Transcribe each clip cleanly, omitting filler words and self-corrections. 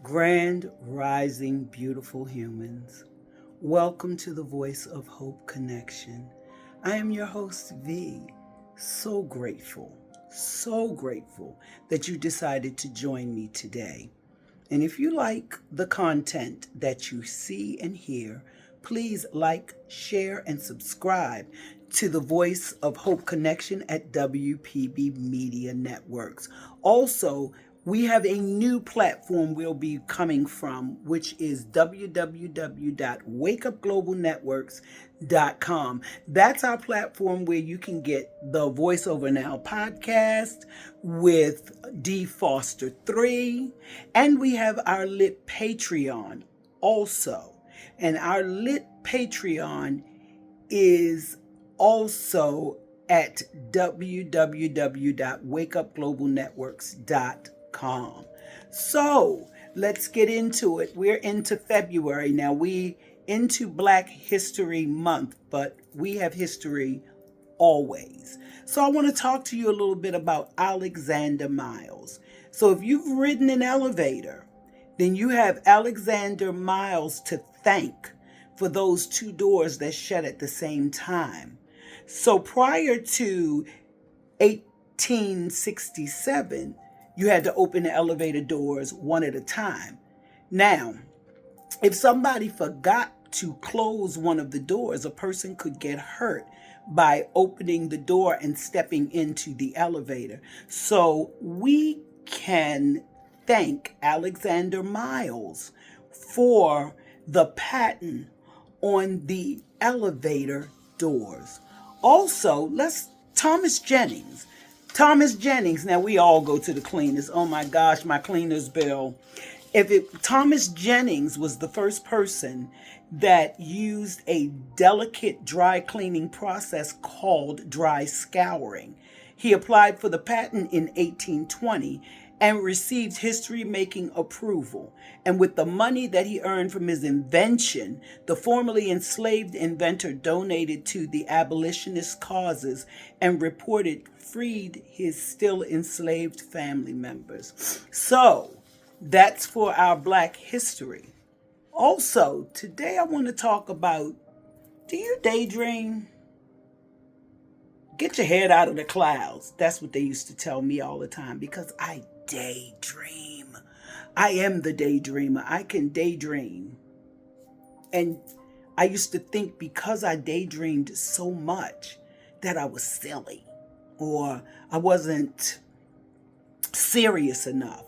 Grand rising, beautiful humans. Welcome to the Voice of Hope Connection. I am your host, V. So grateful that you decided to join me today. And if you like the content that you see and hear, please like, share, and subscribe to the Voice of Hope Connection at WPB Media Networks. Also, we have a new platform we'll be coming from, which is www.wakeupglobalnetworks.com. That's our platform where you can get the Voiceover Now podcast with D. Foster 3, and we have our Lit Patreon also. And our Lit Patreon is also at www.wakeupglobalnetworks.com. So let's get into it. We're into February now. We into Black History Month, but we have history always. So I want to talk to you a little bit about Alexander Miles. So if you've ridden an elevator, then you have Alexander Miles to thank for those two doors that shut at the same time. So prior to 1867, you had to open the elevator doors one at a time. Now, if somebody forgot to close one of the doors, a person could get hurt by opening the door and stepping into the elevator. So we can thank Alexander Miles for the patent on the elevator doors. Also, Thomas Jennings. Thomas Jennings. Now we all go to the cleaners. Oh my gosh, my cleaners bill. Thomas Jennings was the first person that used a delicate dry cleaning process called dry scouring. He applied for the patent in 1820 and received history-making approval. And with the money that he earned from his invention, the formerly enslaved inventor donated to the abolitionist causes and reported freed his still enslaved family members. So, that's for our Black history. Also, today I want to talk about, do you daydream? Get your head out of the clouds. That's what they used to tell me all the time because I daydream. I am the daydreamer. I can daydream. And I used to think because I daydreamed so much that I was silly or I wasn't serious enough.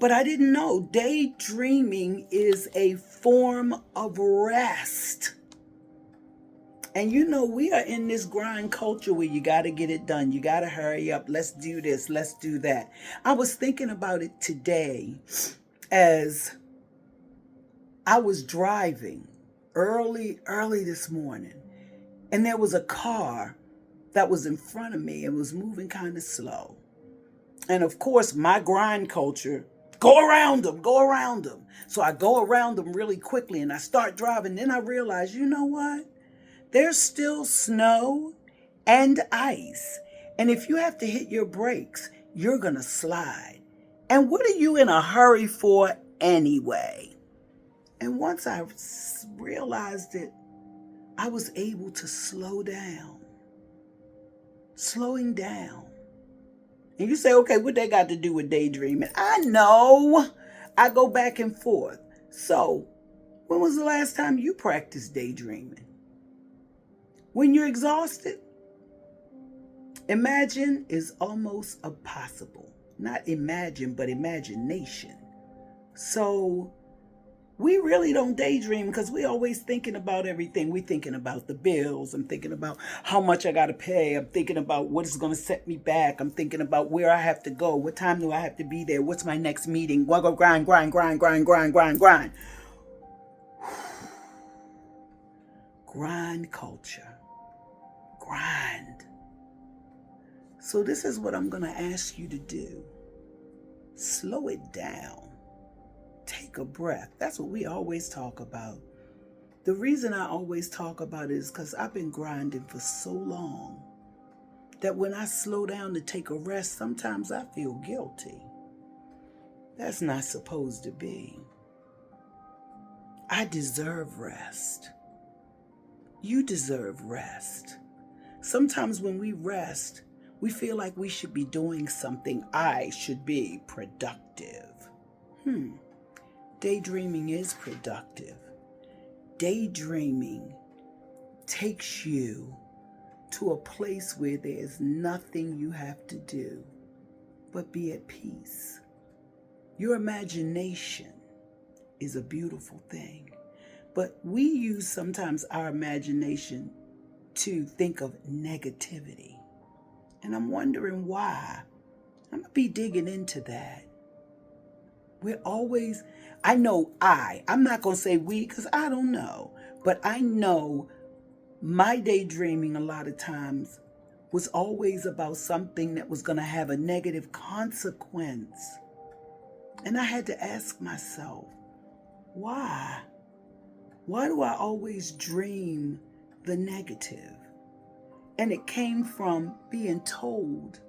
But I didn't know daydreaming is a form of rest. And we are in this grind culture where you got to get it done. You got to hurry up. Let's do this. Let's do that. I was thinking about it today as I was driving early this morning. And there was a car that was in front of me and was moving kind of slow. And of course, my grind culture, go around them. So I go around them really quickly and I start driving. Then I realize, you know what? There's still snow and ice. And if you have to hit your brakes, you're going to slide. And what are you in a hurry for anyway? And once I realized it, I was able to slow down. Slowing down. And you say, okay, what they got to do with daydreaming? I know. I go back and forth. So, when was the last time you practiced daydreaming? When you're exhausted? Imagine is almost impossible. Not imagine, but imagination. So, we really don't daydream because we're always thinking about everything. We're thinking about the bills. I'm thinking about how much I got to pay. I'm thinking about what is going to set me back. I'm thinking about where I have to go. What time do I have to be there? What's my next meeting? Go grind. Grind culture. Grind. So this is what I'm going to ask you to do. Slow it down. Take a breath. That's what we always talk about. The reason I always talk about it is because I've been grinding for so long that when I slow down to take a rest, sometimes I feel guilty. That's not supposed to be. I deserve rest. You deserve rest. Sometimes when we rest, we feel like we should be doing something. I should be productive. Daydreaming is productive. Daydreaming takes you to a place where there's nothing you have to do but be at peace. Your imagination is a beautiful thing, but we use sometimes our imagination to think of negativity. And I'm wondering why. I'm going to be digging into that. We're always, I'm not going to say we because I don't know, but I know my daydreaming a lot of times was always about something that was going to have a negative consequence. And I had to ask myself, why? Why do I always dream the negative? And it came from being told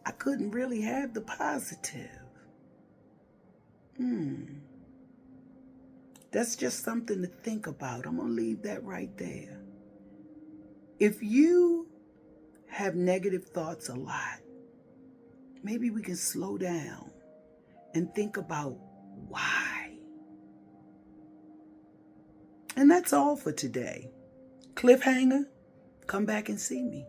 I couldn't really have the positive. That's just something to think about. I'm going to leave that right there. If you have negative thoughts a lot, maybe we can slow down and think about why. And that's all for today. Cliffhanger, come back and see me.